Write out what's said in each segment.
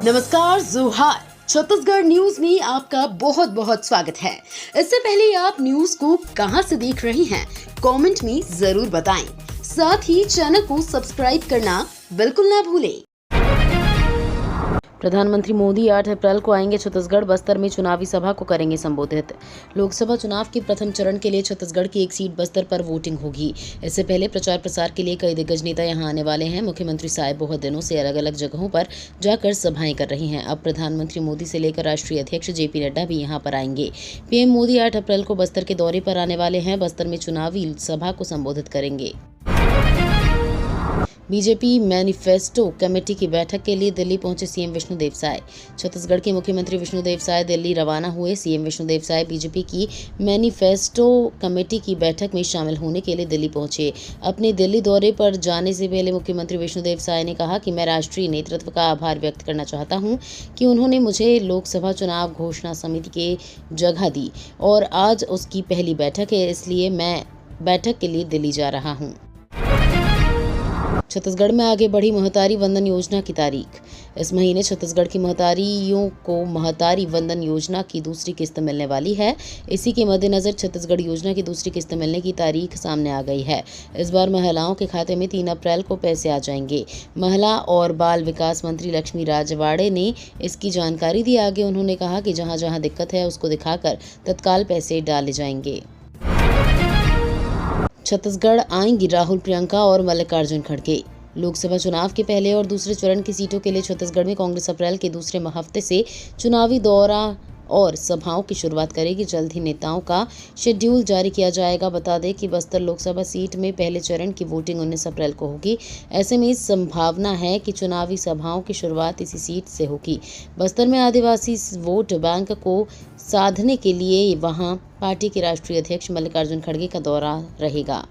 नमस्कार, जोहार। छत्तीसगढ़ न्यूज में आपका बहुत बहुत स्वागत है। इससे पहले आप न्यूज को कहां से देख रहे हैं, कमेंट में जरूर बताएं। साथ ही चैनल को सब्सक्राइब करना बिल्कुल ना भूलें। प्रधानमंत्री मोदी 8 अप्रैल को आएंगे छत्तीसगढ़। बस्तर में चुनावी सभा को करेंगे संबोधित। लोकसभा चुनाव के प्रथम चरण के लिए छत्तीसगढ़ की एक सीट बस्तर पर वोटिंग होगी। इससे पहले प्रचार प्रसार के लिए कई दिग्गज नेता यहां आने वाले हैं। मुख्यमंत्री साहब बहुत दिनों से अलग अलग जगहों पर जाकर सभाएं कर रही हैं। अब प्रधानमंत्री मोदी से लेकर राष्ट्रीय अध्यक्ष JP नड्डा भी यहां पर आएंगे। PM मोदी 8 अप्रैल को बस्तर के दौरे पर आने वाले हैं। बस्तर में चुनावी सभा को संबोधित करेंगे। बीजेपी मैनिफेस्टो कमेटी की बैठक के लिए दिल्ली पहुंचे CM विष्णुदेव साय। छत्तीसगढ़ के मुख्यमंत्री विष्णुदेव साय दिल्ली रवाना हुए। CM विष्णुदेव साय बीजेपी की मैनिफेस्टो कमेटी की बैठक में शामिल होने के लिए दिल्ली पहुंचे। अपने दिल्ली दौरे पर जाने से पहले मुख्यमंत्री विष्णुदेव साय ने कहा कि मैं राष्ट्रीय नेतृत्व का आभार व्यक्त करना चाहता हूं कि उन्होंने मुझे लोकसभा चुनाव घोषणा समिति के जगह दी और आज उसकी पहली बैठक है, इसलिए मैं बैठक के लिए दिल्ली जा रहा हूं। छत्तीसगढ़ में आगे बढ़ी महतारी वंदन योजना की तारीख। इस महीने छत्तीसगढ़ की महतारियों को महतारी वंदन योजना की दूसरी किस्त मिलने वाली है। इसी के मद्देनजर छत्तीसगढ़ योजना की दूसरी किस्त मिलने की तारीख सामने आ गई है। इस बार महिलाओं के खाते में 3 अप्रैल को पैसे आ जाएंगे। महिला और बाल विकास मंत्री लक्ष्मी राजवाड़े ने इसकी जानकारी दी। आगे उन्होंने कहा कि जहां जहां दिक्कत है उसको दिखाकर तत्काल पैसे डाले जाएंगे। छत्तीसगढ़ आएंगी राहुल, प्रियंका और मल्लिकार्जुन खड़गे। लोकसभा चुनाव के पहले और दूसरे चरण की सीटों के लिए छत्तीसगढ़ में कांग्रेस अप्रैल के दूसरे हफ्ते से चुनावी दौरा और सभाओं की शुरुआत करेगी। जल्द ही नेताओं का शेड्यूल जारी किया जाएगा। बता दें कि बस्तर लोकसभा सीट में पहले चरण की वोटिंग 19 अप्रैल को होगी। ऐसे में संभावना है कि चुनावी सभाओं की शुरुआत इसी सीट से होगी। बस्तर में आदिवासी वोट बैंक को साधने के लिए वहां पार्टी के राष्ट्रीय अध्यक्ष मल्लिकार्जुन खड़गे का दौरा रहेगा।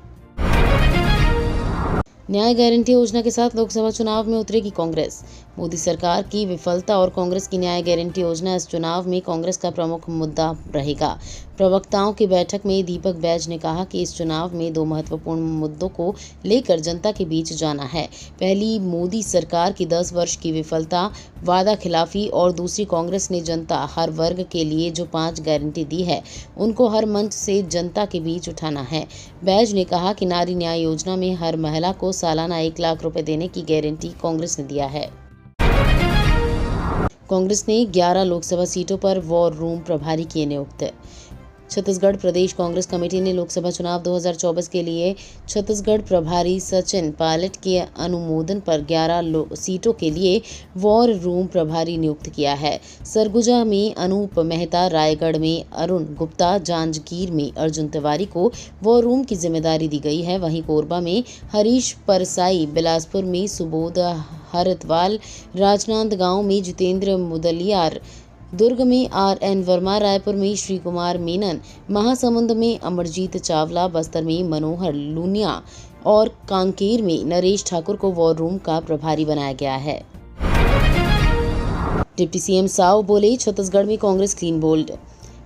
न्याय गारंटी योजना के साथ लोकसभा चुनाव में उतरेगी कांग्रेस। मोदी सरकार की विफलता और कांग्रेस की न्याय गारंटी योजना इस चुनाव में कांग्रेस का प्रमुख मुद्दा रहेगा। प्रवक्ताओं की बैठक में दीपक बैज ने कहा कि इस चुनाव में 2 महत्वपूर्ण मुद्दों को लेकर जनता के बीच जाना है। पहली, मोदी सरकार की 10 वर्ष की विफलता, वादा खिलाफी और दूसरी, कांग्रेस ने जनता हर वर्ग के लिए जो 5 गारंटी दी है उनको हर मंच से जनता के बीच उठाना है। बैज ने कहा कि नारी न्याय योजना में हर महिला को सालाना 1 लाख रुपए देने की गारंटी कांग्रेस ने दिया है। कांग्रेस ने 11 लोकसभा सीटों पर वॉर रूम प्रभारी किए नियुक्त। छत्तीसगढ़ प्रदेश कांग्रेस कमेटी ने लोकसभा चुनाव 2024 के लिए छत्तीसगढ़ प्रभारी सचिन पायलट के अनुमोदन पर 11 सीटों के लिए वॉर रूम प्रभारी नियुक्त किया है। सरगुजा में अनूप मेहता, रायगढ़ में अरुण गुप्ता, जांजगीर में अर्जुन तिवारी को वॉर रूम की जिम्मेदारी दी गई है। वहीं कोरबा में हरीश परसाई, बिलासपुर में सुबोध हरतवाल, राजनांदगांव में जितेंद्र मुदलियार, दुर्ग में RN वर्मा, रायपुर में श्री कुमार मेनन, महासमुंद में अमरजीत चावला, बस्तर में मनोहर लूनिया और कांकेर में नरेश ठाकुर को वॉर रूम का प्रभारी बनाया गया है। डिप्टी CM साव बोले, छत्तीसगढ़ में कांग्रेस क्लीन बोल्ड।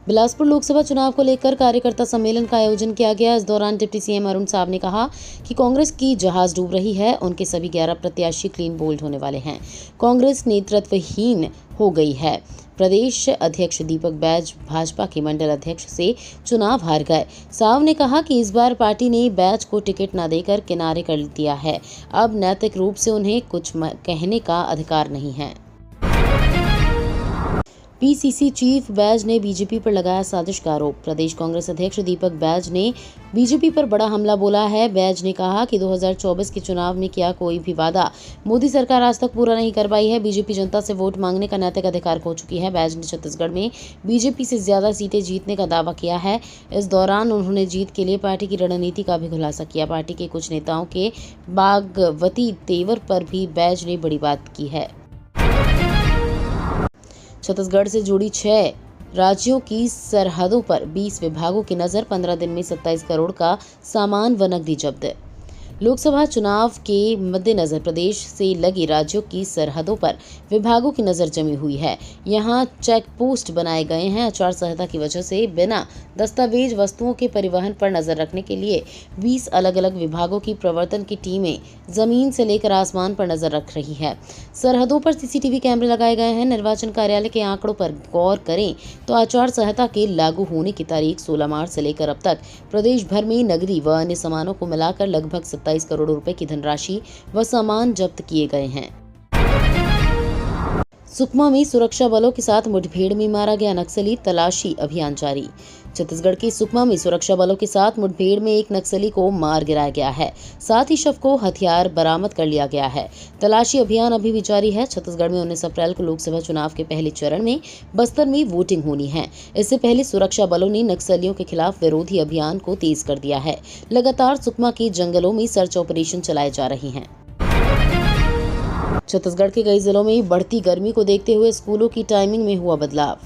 बिलासपुर लोकसभा चुनाव को लेकर कार्यकर्ता सम्मेलन का आयोजन किया गया। इस दौरान डिप्टी CM अरुण साव ने कहा कि कांग्रेस की जहाज डूब रही है। उनके सभी 11 प्रत्याशी क्लीन बोल्ड होने वाले हैं। कांग्रेस नेतृत्वहीन हो गई है। प्रदेश अध्यक्ष दीपक बैज भाजपा के मंडल अध्यक्ष से चुनाव हार गए। साव ने कहा कि इस बार पार्टी ने बैज को टिकट न देकर किनारे कर दिया है। अब नैतिक रूप से उन्हें कुछ कहने का अधिकार नहीं है। PCC चीफ बैज ने बीजेपी पर लगाया साजिश का आरोप। प्रदेश कांग्रेस अध्यक्ष दीपक बैज ने बीजेपी पर बड़ा हमला बोला है। बैज ने कहा कि 2024 के चुनाव में किया कोई भी वादा मोदी सरकार आज तक पूरा नहीं कर पाई है। बीजेपी जनता से वोट मांगने का नैतिक अधिकार खो चुकी है। बैज ने छत्तीसगढ़ में बीजेपी से ज्यादा सीटें जीतने का दावा किया है। इस दौरान उन्होंने जीत के लिए पार्टी की रणनीति का भी खुलासा किया। पार्टी के कुछ नेताओं के बागवती तेवर पर भी बैज ने बड़ी बात की है। छत्तीसगढ़ से जुड़ी 6 राज्यों की सरहदों पर 20 विभागों की नजर। 15 दिन में 27 करोड़ का सामान व नकदी जब्त। लोकसभा चुनाव के मद्देनजर प्रदेश से लगे राज्यों की सरहदों पर विभागों की नजर जमी हुई है। यहां चेक पोस्ट बनाए गए हैं। आचार संहिता की वजह से बिना दस्तावेज वस्तुओं के परिवहन पर नजर रखने के लिए 20 अलग अलग विभागों की प्रवर्तन की टीमें जमीन से लेकर आसमान पर नजर रख रही है। सरहदों पर सीसीटीवी कैमरे लगाए गए हैं। निर्वाचन कार्यालय के आंकड़ों पर गौर करें तो आचार संहिता के लागू होने की तारीख 16 मार्च से लेकर अब तक प्रदेश भर में नगदी व अन्य सामानों को मिलाकर लगभग 27 करोड़ रुपए की धनराशि व सामान जब्त किए गए हैं। सुकमा में सुरक्षा बलों के साथ मुठभेड़ में मारा गया नक्सली, तलाशी अभियान जारी। छत्तीसगढ़ के सुकमा में सुरक्षा बलों के साथ मुठभेड़ में एक नक्सली को मार गिराया गया है। साथ ही शव को हथियार बरामद कर लिया गया है। तलाशी अभियान अभी भी जारी है। छत्तीसगढ़ में 19 अप्रैल को लोकसभा चुनाव के पहले चरण में बस्तर में वोटिंग होनी है। इससे पहले सुरक्षा बलों ने नक्सलियों के खिलाफ विरोधी अभियान को तेज कर दिया है। लगातार सुकमा के जंगलों में सर्च ऑपरेशन चलाए जा रहे हैं। छत्तीसगढ़ के कई जिलों में बढ़ती गर्मी को देखते हुए स्कूलों की टाइमिंग में हुआ बदलाव।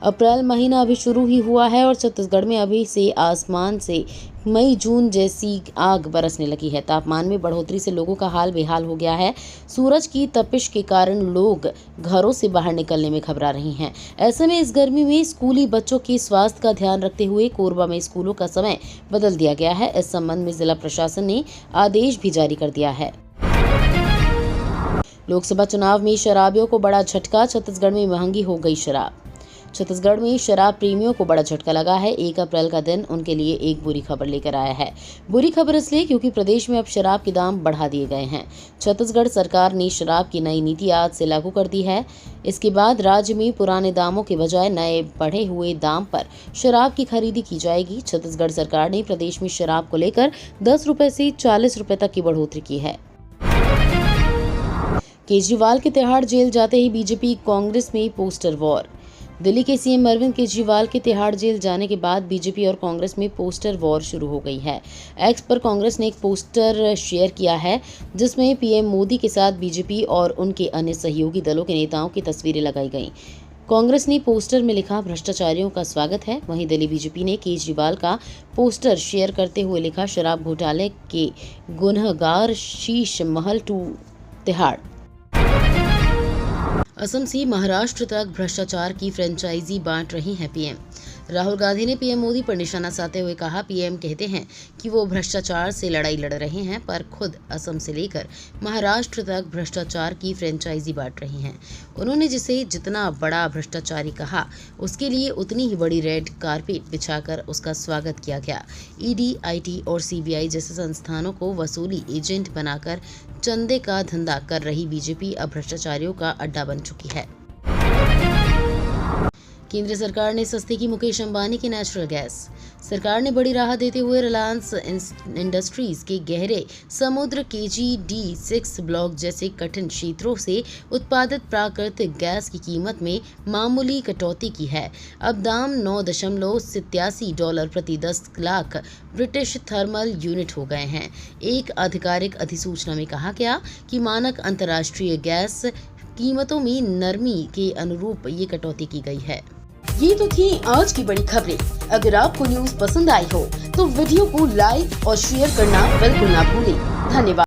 अप्रैल महीना अभी शुरू ही हुआ है और छत्तीसगढ़ में अभी से आसमान से मई जून जैसी आग बरसने लगी है। तापमान में बढ़ोतरी से लोगों का हाल बेहाल हो गया है। सूरज की तपिश के कारण लोग घरों से बाहर निकलने में घबरा रहे हैं। ऐसे में इस गर्मी में स्कूली बच्चों के स्वास्थ्य का ध्यान रखते हुए कोरबा में स्कूलों का समय बदल दिया गया है। इस संबंध में जिला प्रशासन ने आदेश भी जारी कर दिया है। लोकसभा चुनाव में शराबियों को बड़ा झटका। छत्तीसगढ़ में महंगी हो गई शराब। छत्तीसगढ़ में शराब प्रेमियों को बड़ा झटका लगा है। 1 अप्रैल का दिन उनके लिए एक बुरी खबर लेकर आया है। बुरी खबर इसलिए क्योंकि प्रदेश में अब शराब के दाम बढ़ा दिए गए हैं। छत्तीसगढ़ सरकार ने शराब की नई नीति आज से लागू कर दी है। इसके बाद राज्य में पुराने दामों के बजाय नए बढ़े हुए दाम पर शराब की खरीदी की जाएगी। छत्तीसगढ़ सरकार ने प्रदेश में शराब को लेकर 10 रुपए से 40 रुपए तक की बढ़ोतरी की है। केजरीवाल के तिहाड़ जेल जाते ही बीजेपी कांग्रेस में पोस्टर वॉर। दिल्ली के सीएम अरविंद केजरीवाल के तिहाड़ जेल जाने के बाद बीजेपी और कांग्रेस में पोस्टर वॉर शुरू हो गई है। एक्स पर कांग्रेस ने एक पोस्टर शेयर किया है जिसमें पीएम मोदी के साथ बीजेपी और उनके अन्य सहयोगी दलों के नेताओं की तस्वीरें लगाई गईं। कांग्रेस ने पोस्टर में लिखा भ्रष्टाचारियों का स्वागत है। वहीं दिल्ली बीजेपी ने केजरीवाल का पोस्टर शेयर करते हुए लिखा शराब घोटाले के गुनहगार शीश महल टू तिहाड़। असम से महाराष्ट्र तक भ्रष्टाचार की फ्रेंचाइजी बांट रही हैं पीएम। राहुल गांधी ने पीएम मोदी पर निशाना साधते हुए कहा पीएम कहते हैं कि वो भ्रष्टाचार से लड़ाई लड़ रहे हैं पर खुद असम से लेकर महाराष्ट्र तक भ्रष्टाचार की फ्रेंचाइजी बांट रही हैं। उन्होंने जिसे जितना बड़ा भ्रष्टाचारी कहा उसके लिए उतनी ही बड़ी रेड कारपेट बिछाकर उसका स्वागत किया गया। ईडी, आईटी और सीबीआई जैसे संस्थानों को वसूली एजेंट बनाकर चंदे का धंधा कर रही बीजेपी अब भ्रष्टाचारियों का अड्डा बन चुकी है। केंद्र सरकार ने सस्ती की मुकेश अंबानी की नेचुरल गैस। सरकार ने बड़ी राहत देते हुए रिलायंस इंडस्ट्रीज के गहरे समुद्र KG-D6 ब्लॉक जैसे कठिन क्षेत्रों से उत्पादित प्राकृतिक गैस की कीमत में मामूली कटौती की है। अब दाम $9.87 प्रति 10 लाख ब्रिटिश थर्मल यूनिट हो गए हैं। एक आधिकारिक अधिसूचना में कहा गया कि मानक अंतर्राष्ट्रीय गैस कीमतों में नरमी के अनुरूप ये कटौती की गई है। ये तो थी आज की बड़ी खबरें। अगर आपको न्यूज़ पसंद आई हो तो वीडियो को लाइक और शेयर करना बिल्कुल ना भूलें। धन्यवाद।